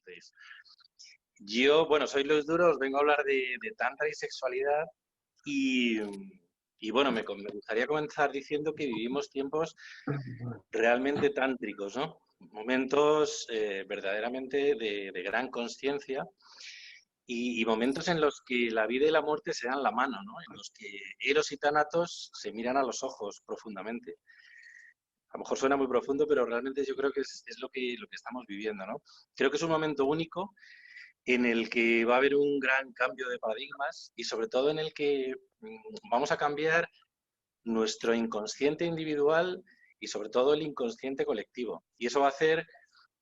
conocéis. Yo, bueno, soy Luis Duro, os vengo a hablar de Tantra y sexualidad y, bueno, me gustaría comenzar diciendo que vivimos tiempos realmente tántricos, ¿no? Momentos verdaderamente de gran conciencia y momentos en los que la vida y la muerte se dan la mano, ¿no? En los que Eros y Tánatos se miran a los ojos profundamente. A lo mejor suena muy profundo, pero realmente yo creo que es lo que estamos viviendo, ¿no? Creo que es un momento único en el que va a haber un gran cambio de paradigmas y sobre todo en el que vamos a cambiar nuestro inconsciente individual y sobre todo el inconsciente colectivo. Y eso va a hacer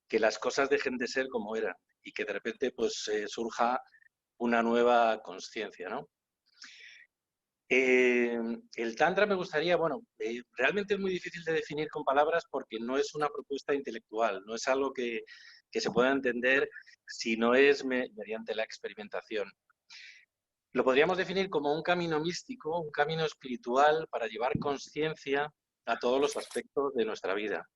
que las cosas dejen de ser como eran y que de repente pues surja una nueva conciencia, ¿no? El Tantra me gustaría, bueno, realmente es muy difícil de definir con palabras porque no es una propuesta intelectual, no es algo que se pueda entender si no es mediante la experimentación. Lo podríamos definir como un camino místico, un camino espiritual para llevar conciencia a todos los aspectos de nuestra vida.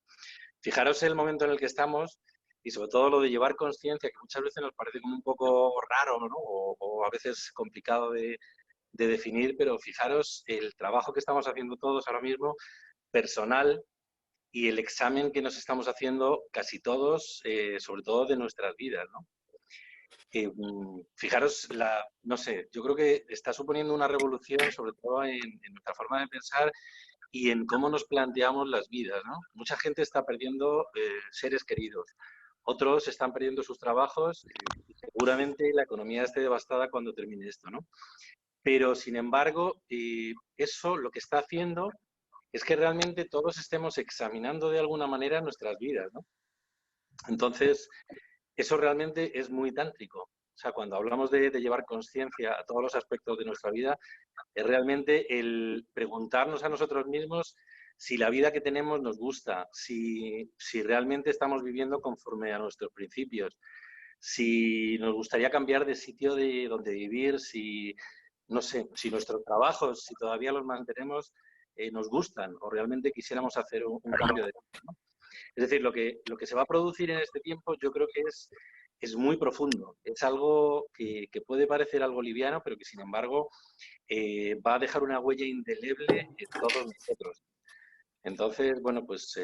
Fijaros el momento en el que estamos y sobre todo lo de llevar conciencia, que muchas veces nos parece como un poco raro, ¿no? O a veces complicado de definir, pero fijaros el trabajo que estamos haciendo todos ahora mismo, personal, y el examen que nos estamos haciendo casi todos, sobre todo de nuestras vidas, ¿no? Fijaros, no sé, yo creo que está suponiendo una revolución, sobre todo en nuestra forma de pensar y en cómo nos planteamos las vidas, ¿no? Mucha gente está perdiendo seres queridos, otros están perdiendo sus trabajos y seguramente la economía esté devastada cuando termine esto, ¿no? Pero, sin embargo, eso lo que está haciendo es que realmente todos estemos examinando de alguna manera nuestras vidas, ¿no? Entonces, eso realmente es muy tántrico. O sea, cuando hablamos de llevar conciencia a todos los aspectos de nuestra vida, es realmente el preguntarnos a nosotros mismos si la vida que tenemos nos gusta, si realmente estamos viviendo conforme a nuestros principios, si nos gustaría cambiar de sitio de donde vivir, si, no sé, si nuestros trabajos, si todavía los mantenemos, nos gustan o realmente quisiéramos hacer un cambio de vida, ¿no? Es decir, lo que se va a producir en este tiempo yo creo que es muy profundo. Es algo que puede parecer algo liviano, pero que sin embargo va a dejar una huella indeleble en todos nosotros. Entonces, bueno, pues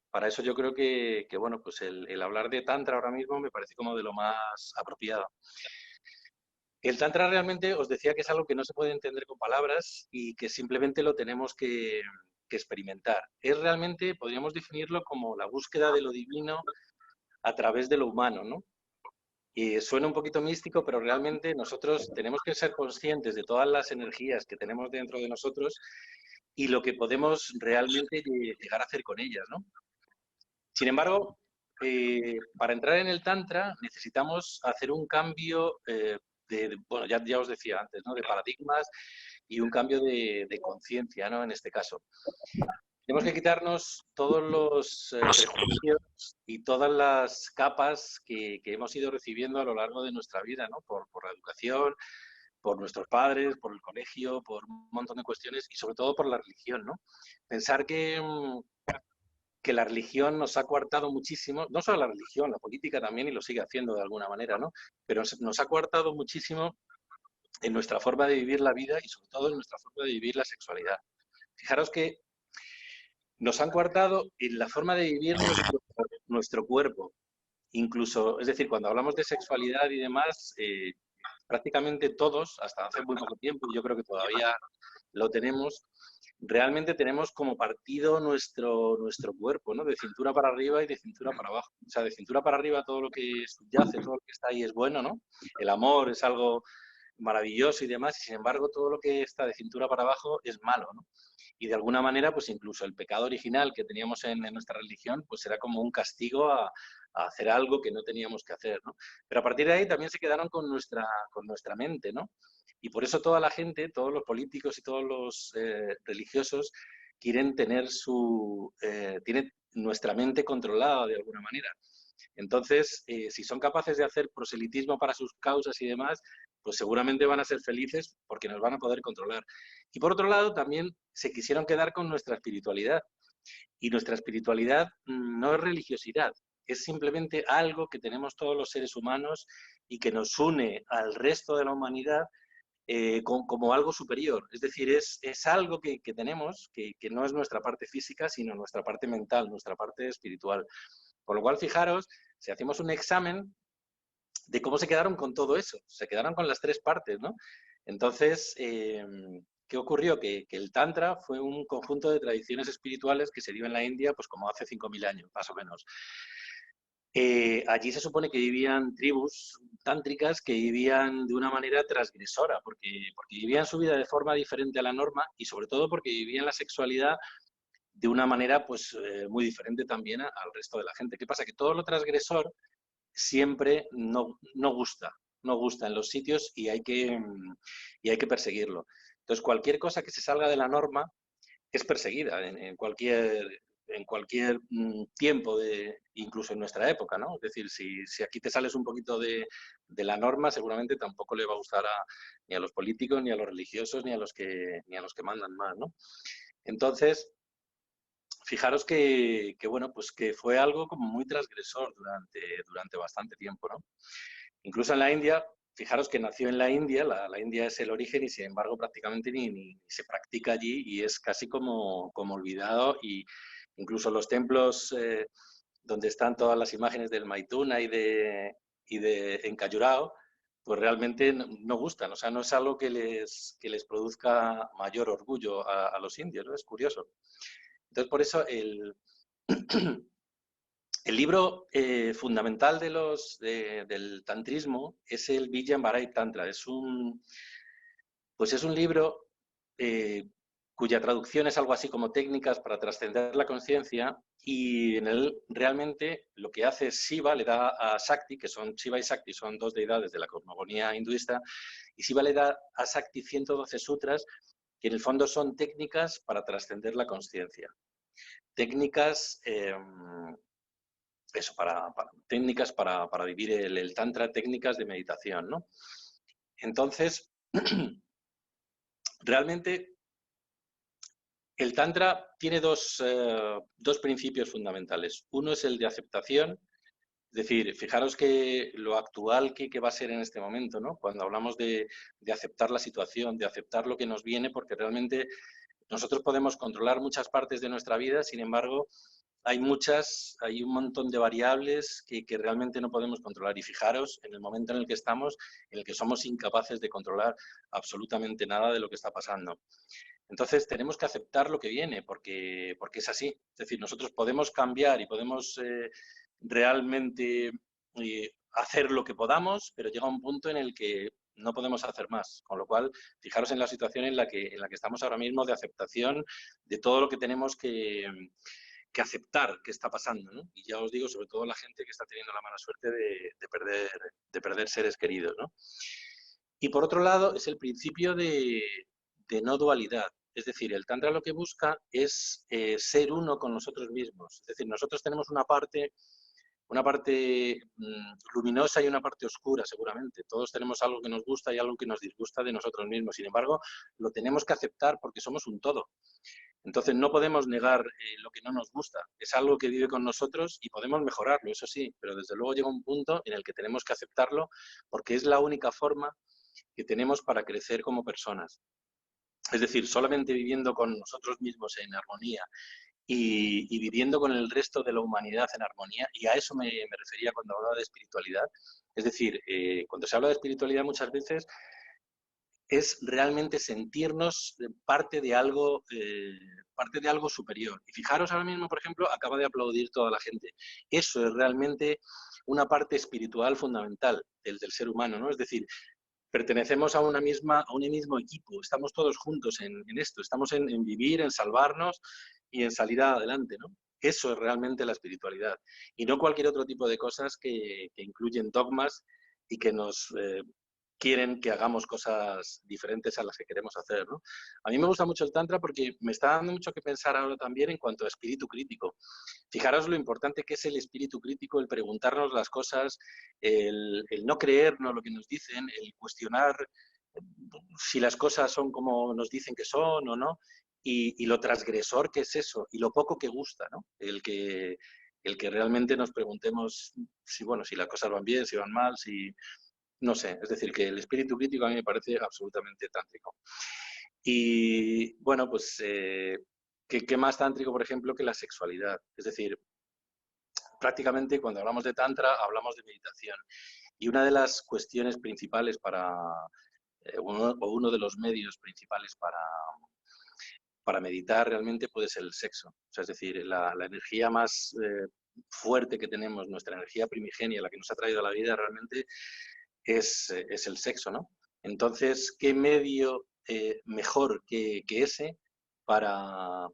para eso yo creo que bueno, pues el hablar de Tantra ahora mismo me parece como de lo más apropiado. El Tantra realmente os decía que es algo que no se puede entender con palabras y que simplemente lo tenemos que experimentar. Es realmente, podríamos definirlo como la búsqueda de lo divino a través de lo humano, ¿no? Y suena un poquito místico, pero realmente nosotros tenemos que ser conscientes de todas las energías que tenemos dentro de nosotros y lo que podemos realmente llegar a hacer con ellas, ¿no? Sin embargo, para entrar en el Tantra necesitamos hacer un cambio bueno, ya os decía antes, ¿no? De paradigmas y un cambio de conciencia, ¿no? En este caso. Tenemos que quitarnos todos los prejuicios y todas las capas que hemos ido recibiendo a lo largo de nuestra vida, ¿no? Por la educación, por nuestros padres, por el colegio, por un montón de cuestiones y sobre todo por la religión, ¿no? Pensar que la religión nos ha coartado muchísimo, no solo la religión, la política también, y lo sigue haciendo de alguna manera, ¿no? Pero nos ha coartado muchísimo en nuestra forma de vivir la vida y sobre todo en nuestra forma de vivir la sexualidad. Fijaros que nos han coartado en la forma de vivir nuestro cuerpo. Incluso, es decir, cuando hablamos de sexualidad y demás, prácticamente todos, hasta hace muy poco tiempo, y yo creo que todavía lo tenemos, realmente tenemos como partido nuestro cuerpo, ¿no? De cintura para arriba y de cintura para abajo. O sea, de cintura para arriba todo lo que subyace, todo lo que está ahí es bueno, ¿no? El amor es algo maravilloso y demás, y sin embargo todo lo que está de cintura para abajo es malo, ¿no? Y de alguna manera, pues incluso el pecado original que teníamos en nuestra religión, pues era como un castigo a hacer algo que no teníamos que hacer, ¿no? Pero a partir de ahí también se quedaron con nuestra mente, ¿no? Y por eso toda la gente, todos los políticos y todos los religiosos quieren tienen nuestra mente controlada de alguna manera. Entonces, si son capaces de hacer proselitismo para sus causas y demás, pues seguramente van a ser felices porque nos van a poder controlar. Y por otro lado, también se quisieron quedar con nuestra espiritualidad. Y nuestra espiritualidad no es religiosidad, es simplemente algo que tenemos todos los seres humanos y que nos une al resto de la humanidad como algo superior. Es decir, es algo que tenemos, que no es nuestra parte física, sino nuestra parte mental, nuestra parte espiritual. Con lo cual, fijaros, si hacemos un examen de cómo se quedaron con todo eso, se quedaron con las tres partes, ¿no? Entonces, ¿qué ocurrió? Que el Tantra fue un conjunto de tradiciones espirituales que se dio en la India, pues como hace 5.000 años, más o menos. Allí se supone que vivían tribus tántricas que vivían de una manera transgresora, porque vivían su vida de forma diferente a la norma y sobre todo porque vivían la sexualidad de una manera pues muy diferente también al resto de la gente. ¿Qué pasa? Que todo lo transgresor siempre no gusta, no gusta en los sitios y hay que perseguirlo. Entonces, cualquier cosa que se salga de la norma es perseguida en cualquier tiempo, incluso en nuestra época, ¿no? Es decir, si aquí te sales un poquito de la norma, seguramente tampoco le va a gustar ni a los políticos, ni a los religiosos, ni a los que mandan más, ¿no? Entonces, fijaros bueno, pues que fue algo como muy transgresor durante bastante tiempo, ¿no? Incluso en la India, fijaros que nació en la India, la India es el origen y sin embargo prácticamente ni se practica allí y es casi como olvidado y incluso los templos donde están todas las imágenes del Maituna y de Encayurao, pues realmente no gustan, o sea, no es algo que les produzca mayor orgullo a los indios, ¿no? Es curioso. Entonces, por eso el libro fundamental del tantrismo es el Vijnanabhari Tantra. Pues es un libro eh, cuya traducción es algo así como técnicas para trascender la conciencia y en él realmente lo que hace Shiva le da a Shakti, que son Shiva y Shakti, son dos deidades de la cosmogonía hinduista, y Shiva le da a Shakti 112 sutras que en el fondo son técnicas para trascender la conciencia. Técnicas técnicas para vivir el tantra, técnicas de meditación, ¿no? Entonces, realmente el tantra tiene dos principios fundamentales. Uno es el de aceptación, es decir, fijaros que lo actual que va a ser en este momento, ¿no? Cuando hablamos de aceptar la situación, de aceptar lo que nos viene, porque realmente nosotros podemos controlar muchas partes de nuestra vida, sin embargo, hay un montón de variables que realmente no podemos controlar. Y fijaros en el momento en el que estamos, en el que somos incapaces de controlar absolutamente nada de lo que está pasando. Entonces, tenemos que aceptar lo que viene, porque es así. Es decir, nosotros podemos cambiar y podemos realmente hacer lo que podamos, pero llega un punto en el que no podemos hacer más. Con lo cual, fijaros en la situación en la que estamos ahora mismo de aceptación de todo lo que tenemos que aceptar que está pasando, ¿no? Y ya os digo, sobre todo la gente que está teniendo la mala suerte de perder seres queridos, ¿no? Y por otro lado, es el principio de no dualidad. Es decir, el Tantra lo que busca es ser uno con nosotros mismos. Es decir, nosotros tenemos una parte luminosa y una parte oscura, seguramente. Todos tenemos algo que nos gusta y algo que nos disgusta de nosotros mismos. Sin embargo, lo tenemos que aceptar porque somos un todo. Entonces, no podemos negar lo que no nos gusta. Es algo que vive con nosotros y podemos mejorarlo, eso sí, pero desde luego llega un punto en el que tenemos que aceptarlo porque es la única forma que tenemos para crecer como personas. Es decir, solamente viviendo con nosotros mismos en armonía y viviendo con el resto de la humanidad en armonía, y a eso me refería cuando hablaba de espiritualidad. Es decir, cuando se habla de espiritualidad muchas veces es realmente sentirnos parte de algo superior. Y fijaros ahora mismo, por ejemplo, acaba de aplaudir toda la gente. Eso es realmente una parte espiritual fundamental del ser humano, ¿no? Es decir, pertenecemos a un mismo equipo, estamos todos juntos en esto, estamos en vivir, en salvarnos y en salir adelante, ¿no? Eso es realmente la espiritualidad y no cualquier otro tipo de cosas que incluyen dogmas y que nos quieren que hagamos cosas diferentes a las que queremos hacer, ¿no? A mí me gusta mucho el Tantra porque me está dando mucho que pensar ahora también en cuanto a espíritu crítico. Fijaros lo importante que es el espíritu crítico, el preguntarnos las cosas, el no creernos lo que nos dicen, el cuestionar si las cosas son como nos dicen que son o no, y lo transgresor que es eso, y lo poco que gusta, ¿no? el que realmente nos preguntemos si, bueno, si las cosas van bien, si van mal, si... No sé, es decir, que el espíritu crítico a mí me parece absolutamente tántrico. Y bueno, pues, ¿qué más tántrico, por ejemplo, que la sexualidad? Es decir, prácticamente cuando hablamos de tantra hablamos de meditación. Y una de las cuestiones principales para, uno de los medios principales para meditar realmente puede ser el sexo. O sea, es decir, la energía más fuerte que tenemos, nuestra energía primigenia, la que nos ha traído a la vida realmente es el sexo, ¿no? Entonces, ¿qué medio mejor que ese para,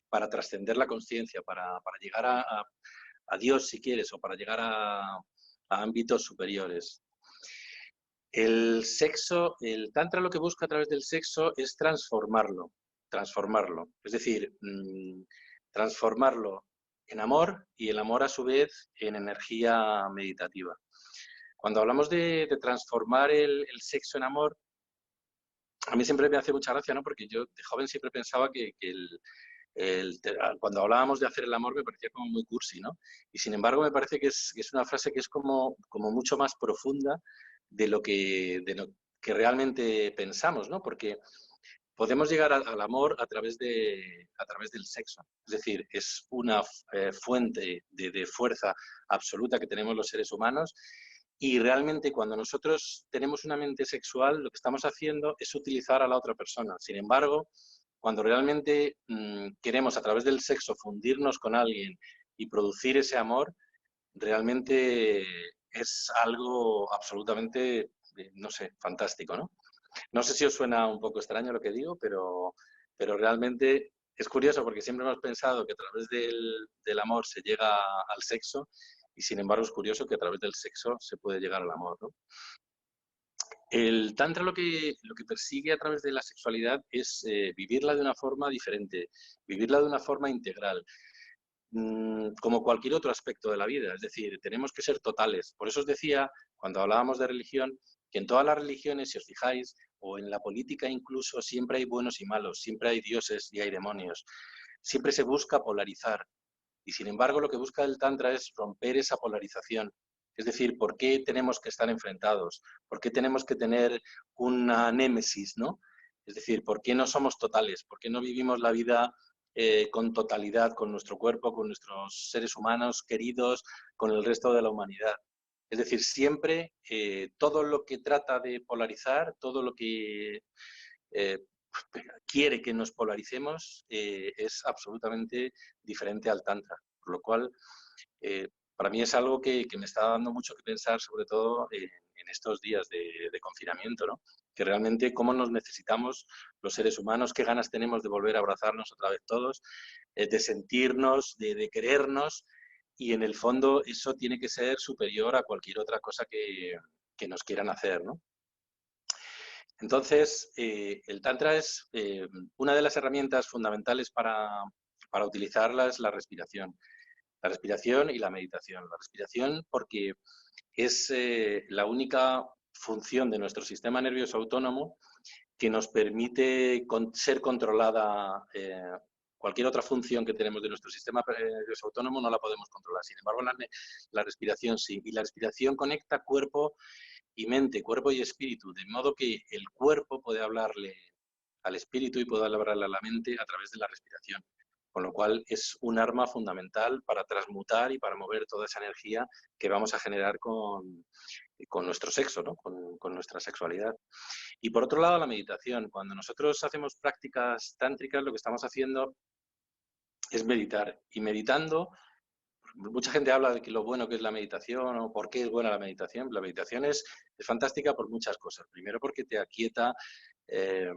para trascender la conciencia, para llegar a Dios, si quieres, o para llegar a ámbitos superiores? El sexo, el tantra lo que busca a través del sexo es transformarlo. Es decir, transformarlo en amor y el amor a su vez en energía meditativa. Cuando hablamos de transformar el sexo en amor, a mí siempre me hace mucha gracia, ¿no? Porque yo de joven siempre pensaba que cuando hablábamos de hacer el amor me parecía como muy cursi, ¿no? Y sin embargo me parece que es una frase que es como mucho más profunda de lo que realmente pensamos, ¿no? Porque podemos llegar al amor a través del sexo. Es decir, es una fuente de fuerza absoluta que tenemos los seres humanos y realmente cuando nosotros tenemos una mente sexual, lo que estamos haciendo es utilizar a la otra persona. Sin embargo, cuando realmente queremos a través del sexo fundirnos con alguien y producir ese amor, realmente es algo absolutamente, no sé, fantástico, ¿no? No sé si os suena un poco extraño lo que digo, pero realmente es curioso porque siempre hemos pensado que a través del amor se llega al sexo y sin embargo es curioso que a través del sexo se puede llegar al amor, ¿no? El tantra lo que persigue a través de la sexualidad es vivirla de una forma diferente, vivirla de una forma integral, como cualquier otro aspecto de la vida. Es decir, tenemos que ser totales. Por eso os decía, cuando hablábamos de religión, que en todas las religiones, si os fijáis, o en la política incluso, siempre hay buenos y malos, siempre hay dioses y hay demonios. Siempre se busca polarizar. Y sin embargo, lo que busca el Tantra es romper esa polarización. Es decir, ¿por qué tenemos que estar enfrentados? ¿Por qué tenemos que tener una némesis, ¿no? Es decir, ¿por qué no somos totales? ¿Por qué no vivimos la vida con totalidad, con nuestro cuerpo, con nuestros seres humanos queridos, con el resto de la humanidad? Es decir, siempre todo lo que trata de polarizar, todo lo que eh, quiere que nos polaricemos es absolutamente diferente al Tantra. Por lo cual, eh, para mí es algo que me está dando mucho que pensar, sobre todo en estos días de confinamiento, ¿no? Que realmente cómo nos necesitamos los seres humanos, qué ganas tenemos de volver a abrazarnos otra vez todos, de sentirnos, de querernos, y en el fondo eso tiene que ser superior a cualquier otra cosa que nos quieran hacer, ¿no? Entonces, el Tantra es una de las herramientas fundamentales para utilizarla es la respiración. La respiración y la meditación. La respiración porque es la única función de nuestro sistema nervioso autónomo que nos permite ser controlada. Cualquier otra función que tenemos de nuestro sistema nervioso autónomo no la podemos controlar. Sin embargo, la respiración sí. Y la respiración conecta cuerpo y mente, cuerpo y espíritu, de modo que el cuerpo puede hablarle al espíritu y puede hablarle a la mente a través de la respiración. Con lo cual es un arma fundamental para transmutar y para mover toda esa energía que vamos a generar con nuestro sexo, ¿no? con nuestra sexualidad. Y por otro lado, la meditación. Cuando nosotros hacemos prácticas tántricas, lo que estamos haciendo es meditar. Y meditando, mucha gente habla de que lo bueno que es la meditación o por qué es buena la meditación. La meditación es fantástica por muchas cosas. Primero porque te aquieta eh,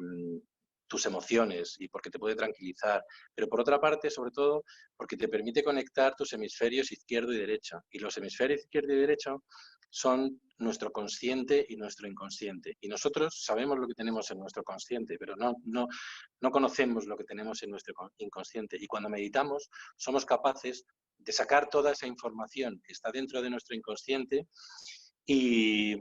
tus emociones y porque te puede tranquilizar. Pero por otra parte, sobre todo, porque te permite conectar tus hemisferios izquierdo y derecho. Y los hemisferios izquierdo y derecho son nuestro consciente y nuestro inconsciente. Y nosotros sabemos lo que tenemos en nuestro consciente, pero no conocemos lo que tenemos en nuestro inconsciente. Y cuando meditamos, somos capaces de sacar toda esa información que está dentro de nuestro inconsciente y,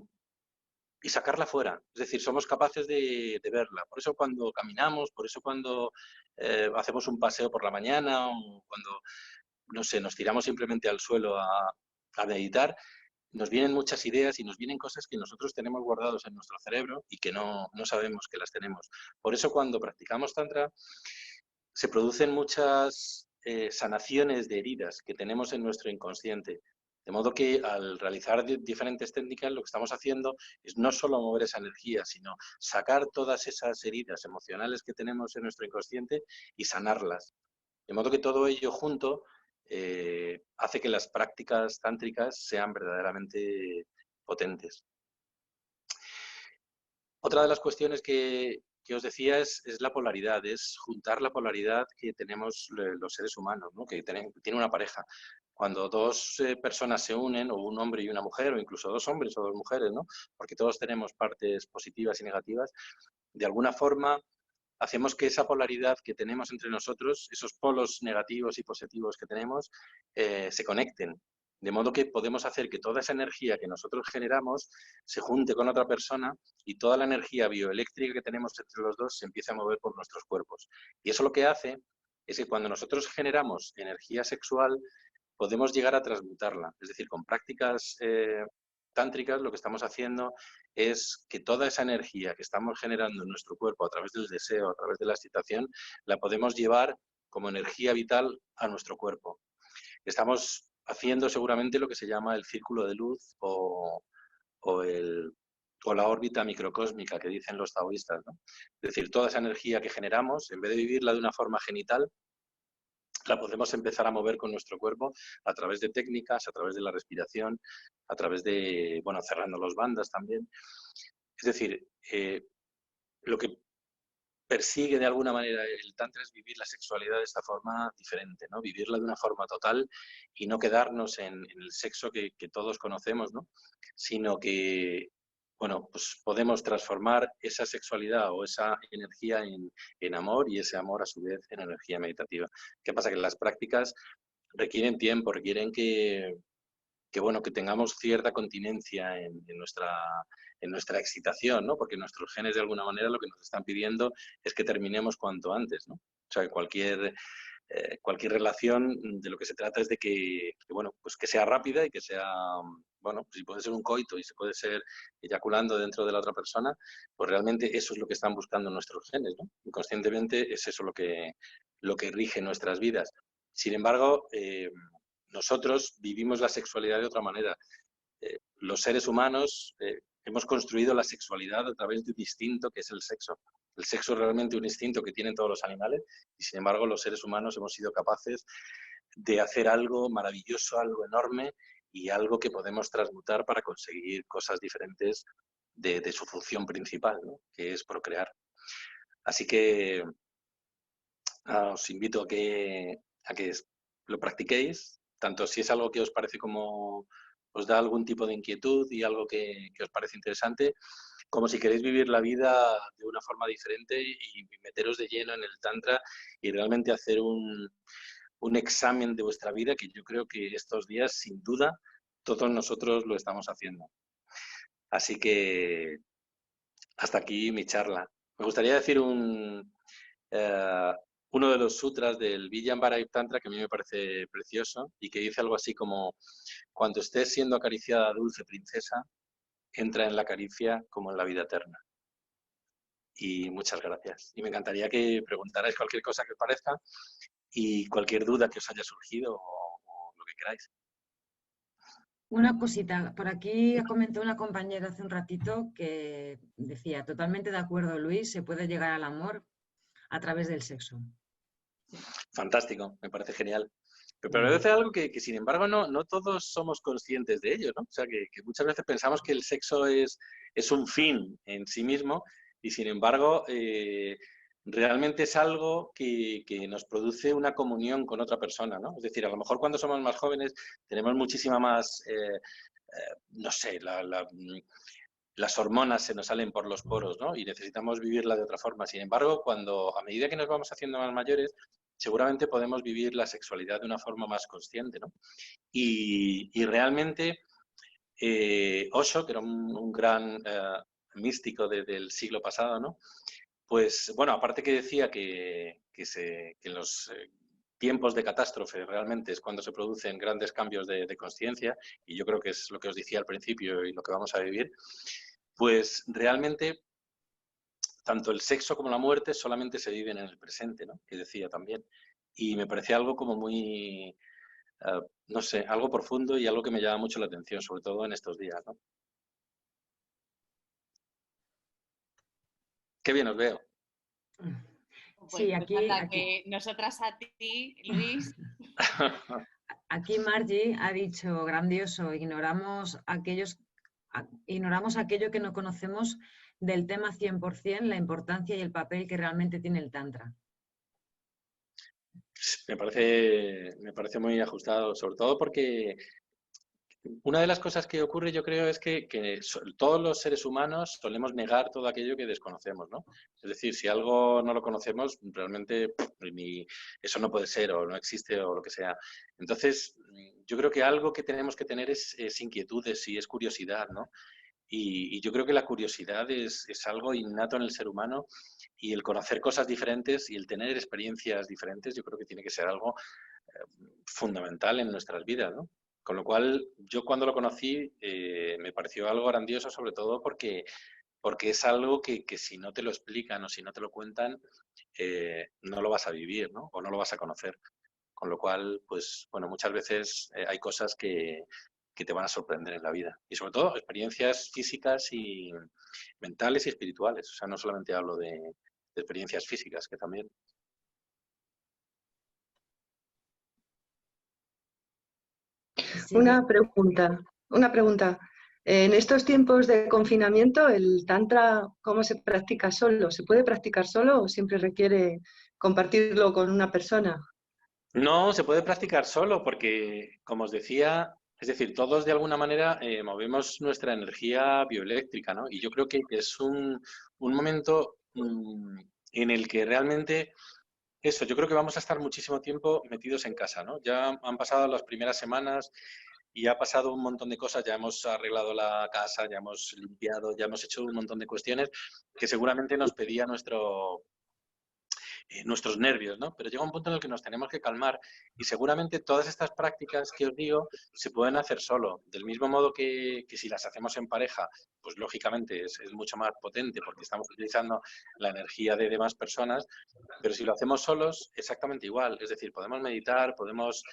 y sacarla fuera. Es decir, somos capaces de verla. Por eso cuando caminamos, por eso cuando hacemos un paseo por la mañana o cuando no sé, nos tiramos simplemente al suelo a meditar, nos vienen muchas ideas y nos vienen cosas que nosotros tenemos guardados en nuestro cerebro y que no sabemos que las tenemos. Por eso cuando practicamos Tantra se producen muchas sanaciones de heridas que tenemos en nuestro inconsciente. De modo que al realizar diferentes técnicas lo que estamos haciendo es no solo mover esa energía, sino sacar todas esas heridas emocionales que tenemos en nuestro inconsciente y sanarlas. De modo que todo ello junto hace que las prácticas tántricas sean verdaderamente potentes. Otra de las cuestiones que os decía es la polaridad, es juntar la polaridad que tenemos los seres humanos, ¿no? Que tiene una pareja. Cuando dos personas se unen, o un hombre y una mujer, o incluso dos hombres o dos mujeres, ¿no? Porque todos tenemos partes positivas y negativas, de alguna forma hacemos que esa polaridad que tenemos entre nosotros, esos polos negativos y positivos que tenemos, se conecten. De modo que podemos hacer que toda esa energía que nosotros generamos se junte con otra persona y toda la energía bioeléctrica que tenemos entre los dos se empiece a mover por nuestros cuerpos. Y eso lo que hace es que cuando nosotros generamos energía sexual, podemos llegar a transmutarla. Es decir, con prácticas tántricas lo que estamos haciendo es que toda esa energía que estamos generando en nuestro cuerpo a través del deseo, a través de la excitación, la podemos llevar como energía vital a nuestro cuerpo. Estamos haciendo seguramente lo que se llama el círculo de luz o la órbita microcósmica que dicen los taoístas, ¿no? Es decir, toda esa energía que generamos, en vez de vivirla de una forma genital, la podemos empezar a mover con nuestro cuerpo a través de técnicas, a través de la respiración, a través de, bueno, cerrando los bandas también. Es decir, lo que persigue de alguna manera el Tantra es vivir la sexualidad de esta forma diferente, ¿no? Vivirla de una forma total y no quedarnos en el sexo que todos conocemos, ¿no? Sino que, bueno, pues podemos transformar esa sexualidad o esa energía en amor y ese amor a su vez en energía meditativa. ¿Qué pasa? Que las prácticas requieren tiempo, requieren bueno, que tengamos cierta continencia en nuestra excitación, ¿no? Porque nuestros genes de alguna manera lo que nos están pidiendo es que terminemos cuanto antes, ¿no? O sea, cualquier relación de lo que se trata es de bueno, pues que sea rápida y que sea, bueno, si puede ser un coito y se puede ser eyaculando dentro de la otra persona, pues realmente eso es lo que están buscando nuestros genes, ¿no? Inconscientemente es eso lo que rige nuestras vidas. Sin embargo, nosotros vivimos la sexualidad de otra manera. Los seres humanos hemos construido la sexualidad a través de un instinto que es el sexo. El sexo es realmente un instinto que tienen todos los animales y sin embargo los seres humanos hemos sido capaces de hacer algo maravilloso, algo enorme y algo que podemos transmutar para conseguir cosas diferentes de su función principal, ¿no? Que es procrear. Así que os invito a que lo practiquéis, tanto si es algo que os parece como os da algún tipo de inquietud y algo que os parece interesante, como si queréis vivir la vida de una forma diferente y meteros de lleno en el Tantra y realmente hacer un examen de vuestra vida, que yo creo que estos días, sin duda, todos nosotros lo estamos haciendo. Así que hasta aquí mi charla. Me gustaría decir uno de los sutras del Vijayambaraya Tantra que a mí me parece precioso y que dice algo así como: cuando estés siendo acariciada, dulce princesa, entra en la caricia como en la vida eterna. Y muchas gracias. Y me encantaría que preguntarais cualquier cosa que os parezca y cualquier duda que os haya surgido o lo que queráis. Una cosita, por aquí comentó una compañera hace un ratito que decía, totalmente de acuerdo, Luis, se puede llegar al amor a través del sexo. Fantástico, me parece genial. Pero Muy me bien. parece algo que sin embargo no todos somos conscientes de ello, ¿no? O sea, que muchas veces pensamos que el sexo es un fin en sí mismo y sin embargo realmente es algo que nos produce una comunión con otra persona, ¿no? Es decir, a lo mejor cuando somos más jóvenes tenemos muchísima más, no sé, las hormonas se nos salen por los poros, ¿no? Y necesitamos vivirla de otra forma. Sin embargo, a medida que nos vamos haciendo más mayores, seguramente podemos vivir la sexualidad de una forma más consciente, ¿no? Y realmente Osho, que era un gran místico del siglo pasado, ¿no? Pues, bueno, aparte que decía que en los tiempos de catástrofe realmente es cuando se producen grandes cambios de consciencia, y yo creo que es lo que os decía al principio y lo que vamos a vivir, pues realmente tanto el sexo como la muerte solamente se viven en el presente, ¿no? Que decía también. Y me parecía algo como muy, no sé, algo profundo y algo que me llama mucho la atención, sobre todo en estos días, ¿no? Qué bien os veo. Sí, Pues anda, que nosotras a ti, Luis. Aquí Margie ha dicho, grandioso, ignoramos aquello que no conocemos del tema 100%, la importancia y el papel que realmente tiene el Tantra. Me parece muy ajustado, sobre todo porque una de las cosas que ocurre, yo creo, es que todos los seres humanos solemos negar todo aquello que desconocemos, ¿no? Es decir, si algo no lo conocemos, realmente eso no puede ser o no existe o lo que sea. Entonces, yo creo que algo que tenemos que tener es inquietudes y es curiosidad, ¿no? Y yo creo que la curiosidad es algo innato en el ser humano, y el conocer cosas diferentes y el tener experiencias diferentes, yo creo que tiene que ser algo fundamental en nuestras vidas, ¿no? Con lo cual, yo cuando lo conocí me pareció algo grandioso, sobre todo porque es algo que si no te lo explican o si no te lo cuentan, no lo vas a vivir, ¿no? O no lo vas a conocer. Con lo cual, pues, bueno, muchas veces hay cosas que te van a sorprender en la vida. Y sobre todo, experiencias físicas y mentales y espirituales. O sea, no solamente hablo de experiencias físicas, que también. Sí, Una pregunta. En estos tiempos de confinamiento, ¿el tantra cómo se practica solo? ¿Se puede practicar solo o siempre requiere compartirlo con una persona? No, se puede practicar solo porque, como os decía, es decir, todos de alguna manera movemos nuestra energía bioeléctrica, ¿no? Y yo creo que es un momento en el que realmente eso, yo creo que vamos a estar muchísimo tiempo metidos en casa, ¿no? Ya han pasado las primeras semanas y ha pasado un montón de cosas, ya hemos arreglado la casa, ya hemos limpiado, ya hemos hecho un montón de cuestiones que seguramente nos pedía nuestros nervios, ¿no? Pero llega un punto en el que nos tenemos que calmar, y seguramente todas estas prácticas que os digo se pueden hacer solo, del mismo modo que si las hacemos en pareja, pues lógicamente es mucho más potente porque estamos utilizando la energía de demás personas, pero si lo hacemos solos, exactamente igual. Es decir, podemos meditar, podemos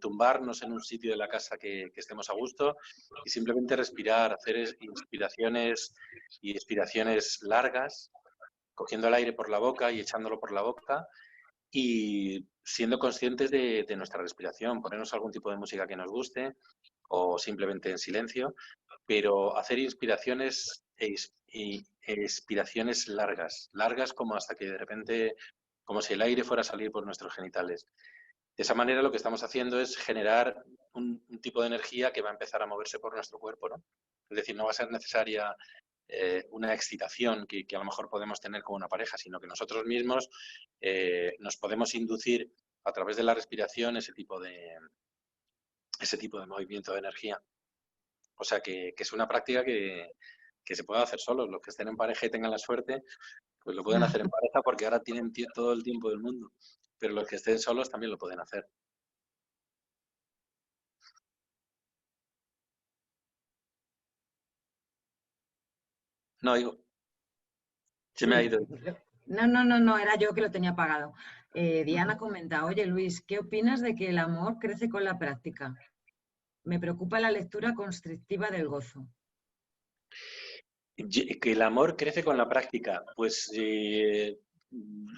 tumbarnos en un sitio de la casa que estemos a gusto y simplemente respirar, hacer inspiraciones y expiraciones largas, cogiendo el aire por la boca y echándolo por la boca, y siendo conscientes de nuestra respiración, ponernos algún tipo de música que nos guste o simplemente en silencio, pero hacer inspiraciones y expiraciones largas, largas como hasta que de repente, como si el aire fuera a salir por nuestros genitales. De esa manera lo que estamos haciendo es generar un tipo de energía que va a empezar a moverse por nuestro cuerpo, ¿no? Es decir, no va a ser necesaria una excitación que a lo mejor podemos tener con una pareja, sino que nosotros mismos nos podemos inducir a través de la respiración ese tipo de movimiento de energía. O sea que es una práctica que se puede hacer solos. Los que estén en pareja y tengan la suerte, pues lo pueden hacer en pareja porque ahora tienen todo el tiempo del mundo. Pero los que estén solos también lo pueden hacer. No, digo, se me ha ido. No, era yo que lo tenía pagado. Diana comenta, oye Luis, ¿qué opinas de que el amor crece con la práctica? Me preocupa la lectura constrictiva del gozo. Que el amor crece con la práctica. Pues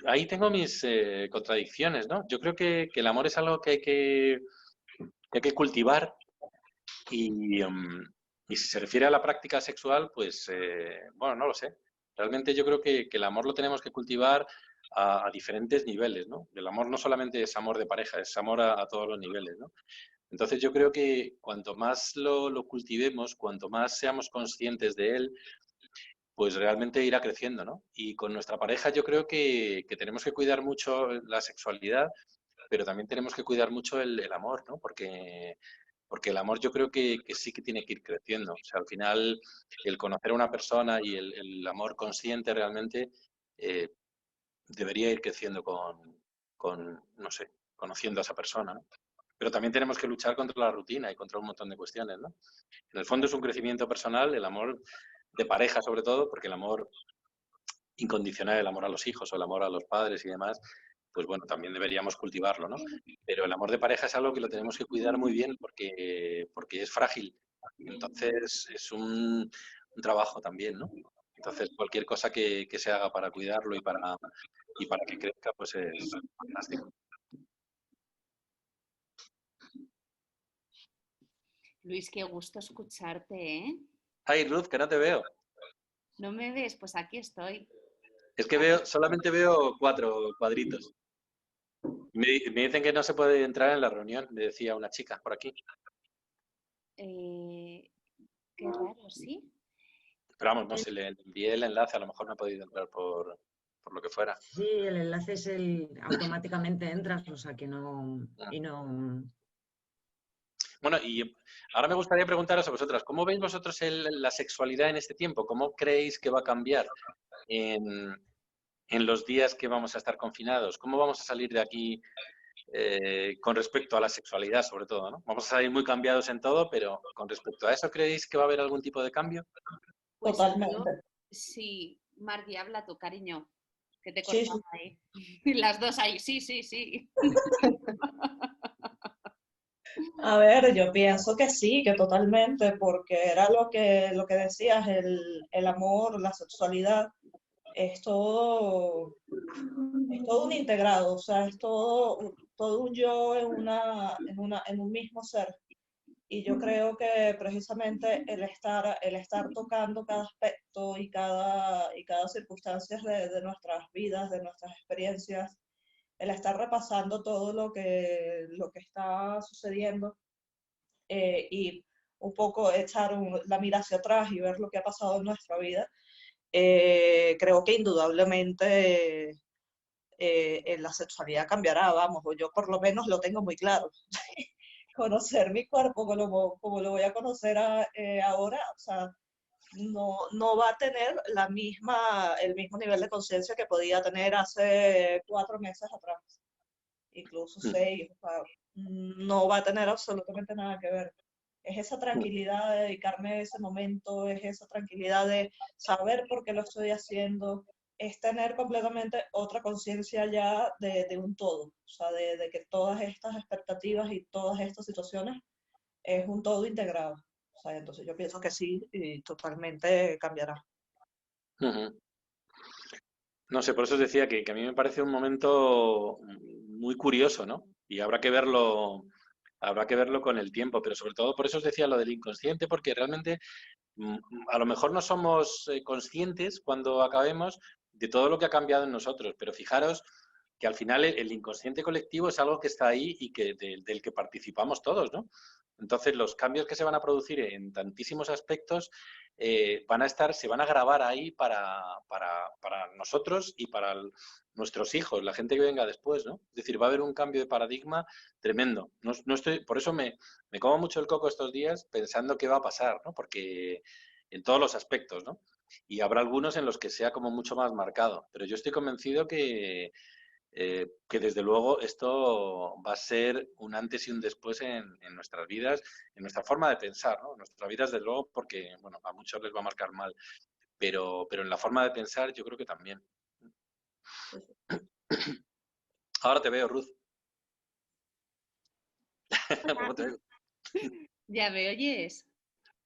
ahí tengo mis contradicciones, ¿no? Yo creo que el amor es algo que hay que cultivar, y si se refiere a la práctica sexual, pues bueno, no lo sé. Realmente yo creo que el amor lo tenemos que cultivar a diferentes niveles, ¿no? El amor no solamente es amor de pareja, es amor a todos los niveles, ¿no? Entonces yo creo que cuanto más lo cultivemos, cuanto más seamos conscientes de él, pues realmente irá creciendo, ¿no? Y con nuestra pareja yo creo que tenemos que cuidar mucho la sexualidad, pero también tenemos que cuidar mucho el amor, ¿no? Porque el amor yo creo que sí que tiene que ir creciendo. O sea, al final el conocer a una persona y el amor consciente realmente debería ir creciendo con, no sé, conociendo a esa persona, ¿no? Pero también tenemos que luchar contra la rutina y contra un montón de cuestiones, ¿no? En el fondo es un crecimiento personal, el amor de pareja sobre todo, porque el amor incondicional, el amor a los hijos o el amor a los padres y demás, pues bueno, también deberíamos cultivarlo, ¿no? Pero el amor de pareja es algo que lo tenemos que cuidar muy bien porque es frágil. Entonces es un trabajo también, ¿no? Entonces cualquier cosa que se haga para cuidarlo y para que crezca, pues es fantástico. Luis, qué gusto escucharte, ¿eh? Ay, Ruth, que no te veo. ¿No me ves? Pues aquí estoy. Es que solamente veo 4 cuadritos. Me dicen que no se puede entrar en la reunión, me decía una chica por aquí. Qué raro, ¿sí? Pero vamos, no sé, le envié el enlace, a lo mejor no ha podido entrar por lo que fuera. Sí, el enlace es automáticamente entras, o sea que no... Y no... Bueno, y ahora me gustaría preguntaros a vosotras, ¿cómo veis vosotros la sexualidad en este tiempo? ¿Cómo creéis que va a cambiar en los días que vamos a estar confinados? ¿Cómo vamos a salir de aquí con respecto a la sexualidad, sobre todo, ¿no? Vamos a salir muy cambiados en todo, pero con respecto a eso, ¿creéis que va a haber algún tipo de cambio? Pues Totalmente. sí, Margui, habla tú, cariño, que te Sí, cortaba ahí. Las dos ahí, sí, sí, sí. a ver, yo pienso que sí, que totalmente, porque era lo que decías, el amor, la sexualidad, es todo, es todo un integrado, o sea, es todo un yo en un mismo ser. Y yo creo que precisamente el estar tocando cada aspecto y cada circunstancia de nuestras vidas, de nuestras experiencias, el estar repasando todo lo que está sucediendo y un poco echar la mira hacia atrás y ver lo que ha pasado en nuestra vida, creo que indudablemente la sexualidad cambiará, vamos, o yo por lo menos lo tengo muy claro. Conocer mi cuerpo como lo voy a conocer ahora, o sea, no va a tener el mismo nivel de conciencia que podía tener hace 4 meses atrás, incluso 6, o sea, no va a tener absolutamente nada que ver. Es esa tranquilidad de dedicarme a ese momento, es esa tranquilidad de saber por qué lo estoy haciendo, es tener completamente otra conciencia ya de un todo, o sea, de que todas estas expectativas y todas estas situaciones es un todo integrado. O sea, entonces yo pienso que sí, y totalmente cambiará. Uh-huh. No sé, por eso os decía que a mí me parece un momento muy curioso, ¿no? Y habrá que verlo con el tiempo, pero sobre todo por eso os decía lo del inconsciente, porque realmente a lo mejor no somos conscientes cuando acabemos de todo lo que ha cambiado en nosotros, pero fijaros que al final el inconsciente colectivo es algo que está ahí y que del que participamos todos, ¿no? Entonces los cambios que se van a producir en tantísimos aspectos se van a grabar ahí para nosotros y para nuestros hijos, la gente que venga después, ¿no? Es decir, va a haber un cambio de paradigma tremendo. No estoy, por eso me como mucho el coco estos días pensando qué va a pasar, ¿no? Porque en todos los aspectos, ¿no? Y habrá algunos en los que sea como mucho más marcado, pero yo estoy convencido que desde luego esto va a ser un antes y un después en nuestras vidas, en nuestra forma de pensar, ¿no? En nuestras vidas, desde luego, porque bueno, a muchos les va a marcar mal, pero en la forma de pensar yo creo que también. Ahora te veo, Ruth. ¿Cómo te veo? ¿Ya me oyes?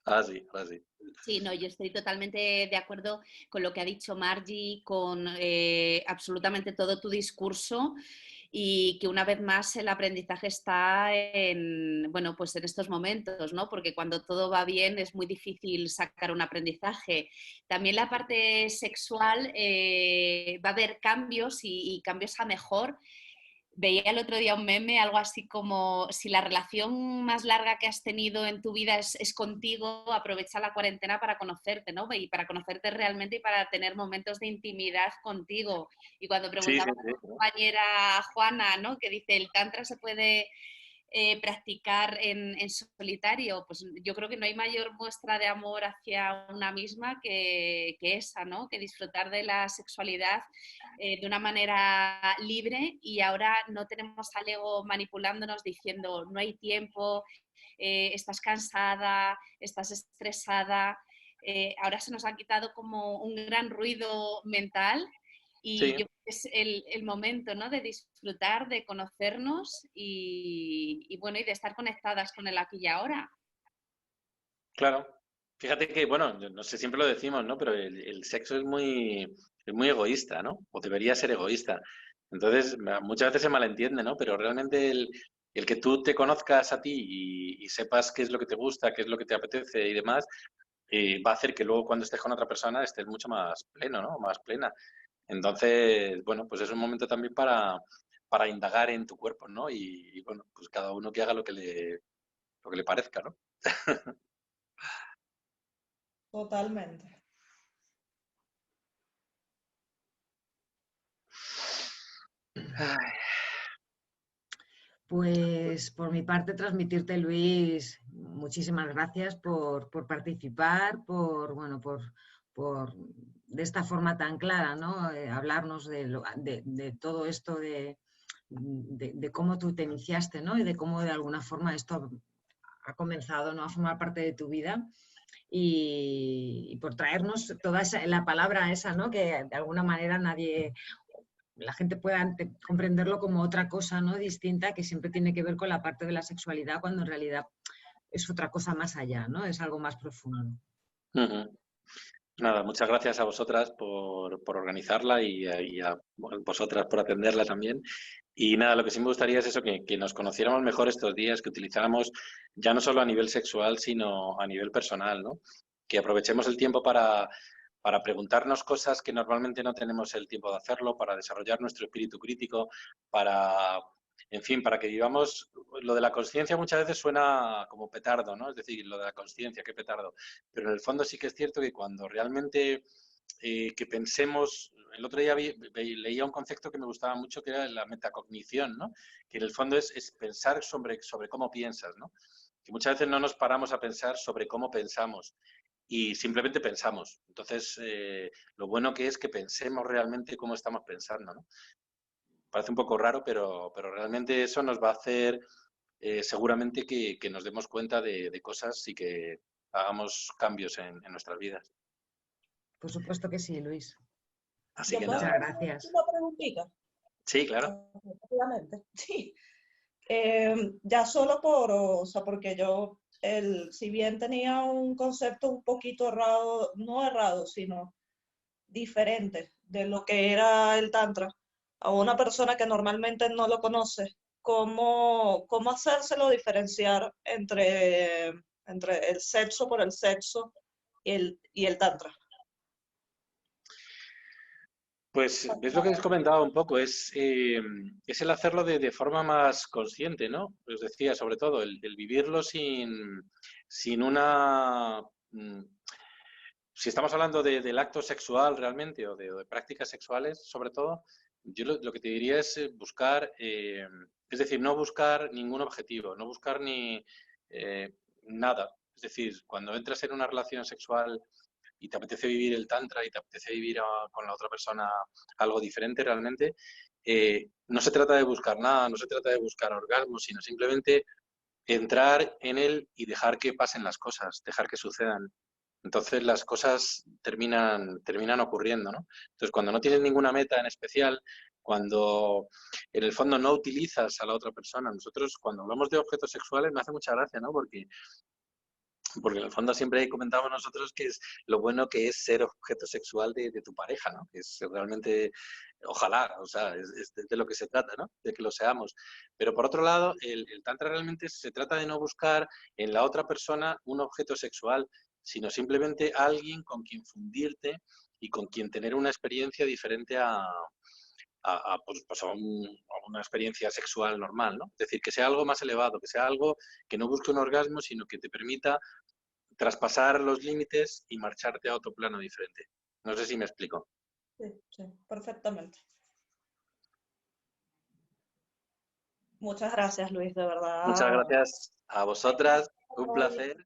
Ah, sí, ahora sí. Sí, no, yo estoy totalmente de acuerdo con lo que ha dicho Margie, con absolutamente todo tu discurso y que una vez más el aprendizaje está bueno, pues en estos momentos, ¿no? Porque cuando todo va bien es muy difícil sacar un aprendizaje. También la parte sexual va a haber cambios y cambios a mejor. Veía el otro día un meme, algo así como si la relación más larga que has tenido en tu vida es contigo, aprovecha la cuarentena para conocerte, ¿no? Y para conocerte realmente y para tener momentos de intimidad contigo. Y cuando Sí, preguntaba sí, a sí. tu compañera Juana, ¿no? Que dice, el tantra se puede practicar en solitario, pues yo creo que no hay mayor muestra de amor hacia una misma que esa, ¿no? Que disfrutar de la sexualidad de una manera libre, y ahora no tenemos al ego manipulándonos diciendo no hay tiempo, estás cansada, estás estresada. Ahora se nos ha quitado como un gran ruido mental, y Sí. yo creo que es el momento, ¿no? De disfrutar, de conocernos y bueno, y de estar conectadas con el aquí y ahora. Claro. Fíjate que, bueno, no sé, siempre lo decimos, ¿no? Pero el sexo es muy egoísta, ¿no? O debería ser egoísta. Entonces, muchas veces se malentiende, ¿no? Pero realmente el que tú te conozcas a ti y sepas qué es lo que te gusta, qué es lo que te apetece y demás, va a hacer que luego cuando estés con otra persona estés mucho más pleno, ¿no? Más plena. Entonces, bueno, pues es un momento también para indagar en tu cuerpo, ¿no? Y bueno, pues cada uno que haga lo que le parezca, ¿no? Totalmente. Ay, Pues por mi parte transmitirte, Luis, muchísimas gracias por participar, bueno, por de esta forma tan clara, ¿no? Hablarnos de todo esto, de cómo tú te iniciaste, ¿no? Y de cómo de alguna forma esto ha comenzado, ¿no? A formar parte de tu vida. Y por traernos toda la palabra esa, ¿no? Que de alguna manera la gente pueda comprenderlo como otra cosa, ¿no? Distinta, que siempre tiene que ver con la parte de la sexualidad, cuando en realidad es otra cosa más allá, ¿no? Es algo más profundo. ujú. Nada, muchas gracias a vosotras por organizarla y a vosotras por atenderla también. Y nada, lo que sí me gustaría es eso, que nos conociéramos mejor estos días, que utilizáramos ya no solo a nivel sexual, sino a nivel personal, ¿no? Que aprovechemos el tiempo para preguntarnos cosas que normalmente no tenemos el tiempo de hacerlo, para desarrollar nuestro espíritu crítico, para, en fin, para que vivamos. Lo de la consciencia muchas veces suena como petardo, ¿no? Es decir, lo de la consciencia, qué petardo. Pero en el fondo sí que es cierto que cuando realmente que pensemos, el otro día leía un concepto que me gustaba mucho, que era la metacognición, ¿no? Que en el fondo es pensar sobre cómo piensas, ¿no? Que muchas veces no nos paramos a pensar sobre cómo pensamos y simplemente pensamos. Entonces, lo bueno que es que pensemos realmente cómo estamos pensando, ¿no? Parece un poco raro, pero realmente eso nos va a hacer seguramente que nos demos cuenta de cosas y que hagamos cambios en nuestras vidas. Por supuesto que sí, Luis. Así ¿Yo que puedo Muchas nada. hacer gracias. una preguntita? Sí, claro. Rápidamente. Sí. Ya solo o sea, porque yo, si bien tenía un concepto un poquito errado, no errado, sino diferente de lo que era el Tantra, a una persona que normalmente no lo conoce, ¿cómo hacérselo diferenciar entre el sexo por el sexo y el Tantra? Pues es lo que has comentado un poco, es el hacerlo de forma más consciente, ¿no? Os decía, sobre todo, el vivirlo sin una... Si estamos hablando del acto sexual realmente o de prácticas sexuales, sobre todo, yo lo que te diría es buscar, es decir, no buscar ningún objetivo, no buscar ni nada. Es decir, cuando entras en una relación sexual y te apetece vivir el tantra y te apetece vivir con la otra persona algo diferente realmente, no se trata de buscar nada, no se trata de buscar orgasmos, sino simplemente entrar en él y dejar que pasen las cosas, dejar que sucedan. Entonces las cosas terminan ocurriendo, ¿no? Entonces cuando no tienes ninguna meta en especial, cuando en el fondo no utilizas a la otra persona, nosotros cuando hablamos de objetos sexuales me hace mucha gracia, ¿no? Porque en el fondo siempre comentamos nosotros que es lo bueno que es ser objeto sexual de tu pareja, ¿no? Que es realmente, ojalá, o sea, es de lo que se trata, ¿no? De que lo seamos. Pero por otro lado, el tantra realmente se trata de no buscar en la otra persona un objeto sexual, sino simplemente alguien con quien fundirte y con quien tener una experiencia diferente pues a una experiencia sexual normal, ¿no? Es decir, que sea algo más elevado, que sea algo que no busque un orgasmo, sino que te permita traspasar los límites y marcharte a otro plano diferente. No sé si me explico. Sí, sí, perfectamente. Muchas gracias, Luis, de verdad. Muchas gracias a vosotras, un placer.